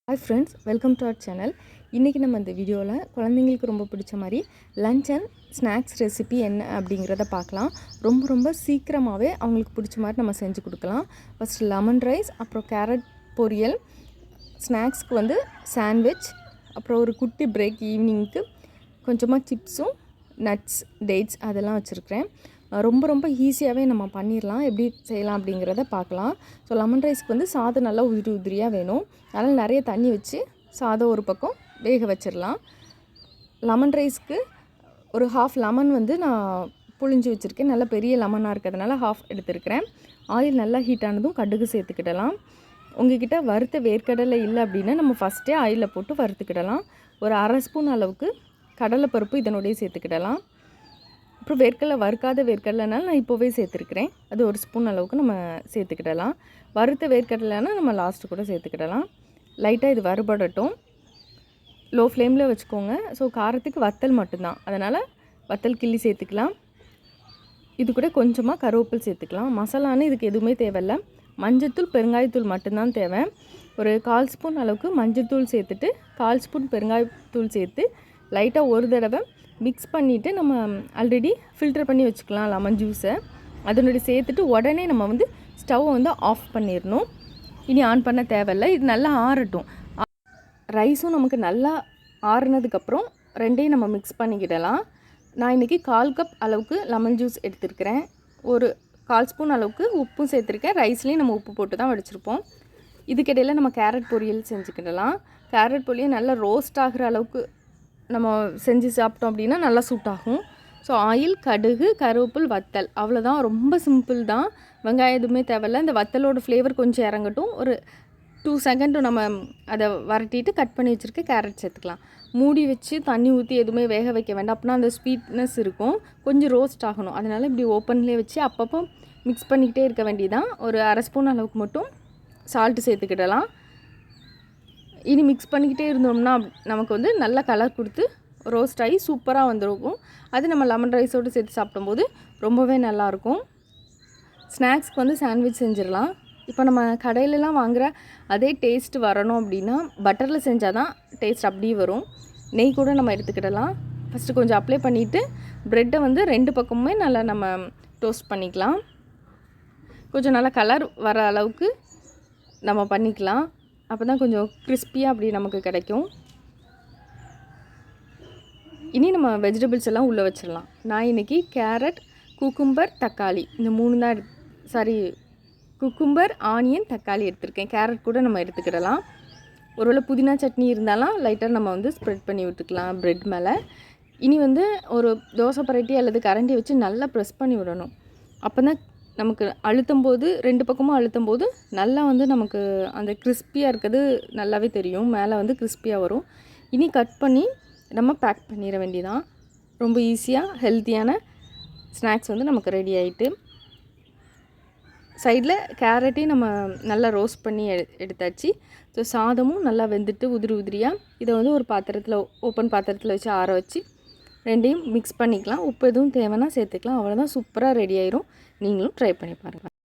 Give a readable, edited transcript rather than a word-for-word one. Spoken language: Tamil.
Hi friends, welcome to our channel. இன்றைக்கி நம்ம இந்த வீடியோவில் குழந்தைங்களுக்கு ரொம்ப பிடிச்ச மாதிரி லஞ்ச் அண்ட் ஸ்நாக்ஸ் ரெசிபி என்ன அப்படிங்கிறத பார்க்கலாம். ரொம்ப சீக்கிரமாகவே அவங்களுக்கு பிடிச்ச மாதிரி நம்ம செஞ்சு கொடுக்கலாம். ஃபஸ்ட்டு லெமன் ரைஸ், அப்புறம் கேரட் பொரியல், ஸ்நாக்ஸ்க்கு வந்து சாண்ட்விச், அப்புறம் ஒரு குட்டி பிரேக் ஈவினிங்க்கு கொஞ்சமாக சிப்ஸும் நட்ஸ் டேட்ஸ் அதெல்லாம் வச்சுருக்கிறேன். ரொம்ப ஈஸியாகவே நம்ம பண்ணிடலாம். எப்படி செய்யலாம் அப்படிங்கிறத பார்க்கலாம். ஸோ லெமன் ரைஸ்க்கு வந்து சாதம் நல்லா உதிரியாக வேணும். அதனால் நிறைய தண்ணி வச்சு சாதம் ஒரு பக்கம் வேக வச்சிடலாம். லெமன் ரைஸ்க்கு ஒரு ஹாஃப் லெமன் வந்து நான் புழிஞ்சு வச்சுருக்கேன். நல்லா பெரிய லெமனாக இருக்கிறதுனால ஹாஃப் எடுத்துருக்கிறேன். ஆயில் நல்லா ஹீட் ஆனதும் கடுகு சேர்த்துக்கிடலாம். உங்கள்கிட்ட வறுத்த வேர்க்கடலை இல்லை அப்படின்னா நம்ம ஃபஸ்ட்டே ஆயிலில் போட்டு வறுத்துக்கிடலாம். ஒரு அரை ஸ்பூன் அளவுக்கு கடலைப்பருப்பு இதனுடைய சேர்த்துக்கிடலாம். அப்புறம் வேர்க்கடலை வறுக்காத வேர்க்கடலைனால நான் இப்போவே சேர்த்துருக்கிறேன். அது ஒரு ஸ்பூன் அளவுக்கு நம்ம சேர்த்துக்கிடலாம். வறுத்த வேர்க்கடலைனா நம்ம லாஸ்ட்டு கூட சேர்த்துக்கிடலாம். லைட்டாக இது வறுபடட்டும். லோ ஃப்ளேமில் வச்சுக்கோங்க. ஸோ காரத்துக்கு வத்தல் மட்டும்தான், அதனால் வத்தல் கிள்ளி சேர்த்துக்கலாம். இது கூட கொஞ்சமாக கருவேப்பில் சேர்த்துக்கலாம். மசாலான்னு இதுக்கு எதுவுமே தேவையில்லை. மஞ்சத்தூள் பெருங்காயத்தூள் மட்டும்தான் தேவை. ஒரு 1/4 ஸ்பூன் அளவுக்கு மஞ்சத்தூள் சேர்த்துட்டு 1/4 ஸ்பூன் பெருங்காயத்தூள் சேர்த்து லைட்டாக ஒரு தடவை மிக்ஸ் பண்ணிவிட்டு நம்ம ஆல்ரெடி ஃபில்டர் பண்ணி வச்சுக்கலாம் லெமன் ஜூஸை. அதனுடைய சேர்த்துட்டு உடனே நம்ம வந்து ஸ்டவ்வை வந்து ஆஃப் பண்ணிடணும். இனி ஆன் பண்ண தேவையில்லை. இது நல்லா ஆறட்டும். ரைஸும் நமக்கு நல்லா ஆறுனதுக்கப்புறம் ரெண்டையும் நம்ம மிக்ஸ் பண்ணிக்கிடலாம். நான் இன்றைக்கி 1/4 கப் அளவுக்கு லெமன் ஜூஸ் எடுத்துருக்கிறேன். ஒரு 1/4 ஸ்பூன் அளவுக்கு உப்பும் சேர்த்துருக்கேன். ரைஸ்லேயும் நம்ம உப்பு போட்டு தான் வடிச்சிருப்போம். இதுக்கிடையில் நம்ம கேரட் பொரியல் செஞ்சுக்கிடலாம். கேரட் பொரியல் நல்லா ரோஸ்ட் ஆகிற அளவுக்கு நம்ம செஞ்சு சாப்பிட்டோம் அப்படின்னா நல்லா சூட் ஆகும். ஸோ ஆயில், கடுகு, கருவேப்பில், வத்தல், அவ்வளோதான். ரொம்ப சிம்பிள் தான். வெங்காயம் எதுவுமே தேவையில்லை. இந்த வத்தலோட ஃப்ளேவர் கொஞ்சம் இறங்கட்டும். ஒரு 2 செகண்ட் நம்ம அதை வரட்டிட்டு கட் பண்ணி வச்சுருக்க கேரட் சேர்த்துக்கலாம். மூடி வச்சு தண்ணி ஊற்றி எதுவுமே வேக வைக்க வேண்டாம். அப்படின்னா அந்த ஸ்வீட்னஸ் இருக்கும், கொஞ்சம் ரோஸ்ட் ஆகணும். அதனால் இப்படி ஓப்பன்லேயே வச்சு அப்பப்போ மிக்ஸ் பண்ணிக்கிட்டே இருக்க வேண்டியதான். ஒரு அரை ஸ்பூன் அளவுக்கு மட்டும் சால்ட்டு சேர்த்துக்கிடலாம். இனி மிக்ஸ் பண்ணிக்கிட்டே இருந்தோம்னா நமக்கு வந்து நல்ல கலர் கொடுத்து ரோஸ்ட் ஆகி சூப்பராக வந்துருக்கும். அது நம்ம லெமன் ரைஸோடு சேர்த்து சாப்பிடும்போது ரொம்பவே நல்லாயிருக்கும். ஸ்நாக்ஸ்க்கு வந்து சாண்ட்விச் செஞ்சிடலாம். இப்போ நம்ம கடையிலலாம் வாங்குகிற அதே டேஸ்ட் வரணும் அப்படின்னா பட்டரில் செஞ்சால் தான் டேஸ்ட் அப்படியே வரும். நெய் கூட நம்ம எடுத்துக்கிடலாம். ஃபஸ்ட்டு கொஞ்சம் அப்ளை பண்ணிவிட்டு ப்ரெட்டை வந்து 2 பக்கமுமே நல்லா நம்ம டோஸ்ட் பண்ணிக்கலாம். கொஞ்சம் நல்லா கலர் வர அளவுக்கு நம்ம பண்ணிக்கலாம். அப்போ தான் கொஞ்சம் கிறிஸ்பியாக அப்படி நமக்கு கிடைக்கும். இனி நம்ம வெஜிடபிள்ஸ் எல்லாம் உள்ளே வச்சிடலாம். நான் இன்றைக்கி கேரட், குக்கும்பர், தக்காளி இந்த 3 தான் குக்கும்பர், ஆனியன், தக்காளி எடுத்திருக்கேன். கேரட் கூட நம்ம எடுத்துக்கிடலாம். ஒருவேளை புதினா சட்னி இருந்தாலும் லைட்டாக நம்ம வந்து ஸ்ப்ரெட் பண்ணி விட்டுக்கலாம் ப்ரெட் மேலே. இனி வந்து ஒரு தோசை பரட்டி அல்லது கரண்டி வச்சு நல்லா ப்ரெஸ் பண்ணி விடணும். அப்போ தான் நமக்கு அழுத்தும்போது 2 பக்கமும் அழுத்தும்போது நல்லா வந்து நமக்கு அந்த கிறிஸ்பியாக இருக்கிறது நல்லாவே தெரியும். மேலே வந்து கிறிஸ்பியாக வரும். இனி கட் பண்ணி நம்ம பேக் பண்ணிட வேண்டியதான். ரொம்ப ஈஸியாக ஹெல்த்தியான ஸ்நாக்ஸ் வந்து நமக்கு ரெடி ஆகிட்டு. சைடில் கேரட்டையும் நம்ம நல்லா ரோஸ்ட் பண்ணி எடுத்தாச்சு. ஸோ சாதமும் நல்லா வெந்துட்டு உதிரியாக இதை வந்து ஒரு பாத்திரத்தில் ஓப்பன் பாத்திரத்தில் வச்சு ஆற வச்சு ரெண்டையும் மிக்ஸ் பண்ணிக்கலாம். உப்பு எதுவும் தேவைன்னா சேர்த்துக்கலாம். அவ்வளோதான், சூப்பராக ரெடி ஆயிரும். நீங்களும் ட்ரை பண்ணி பாருங்கள்.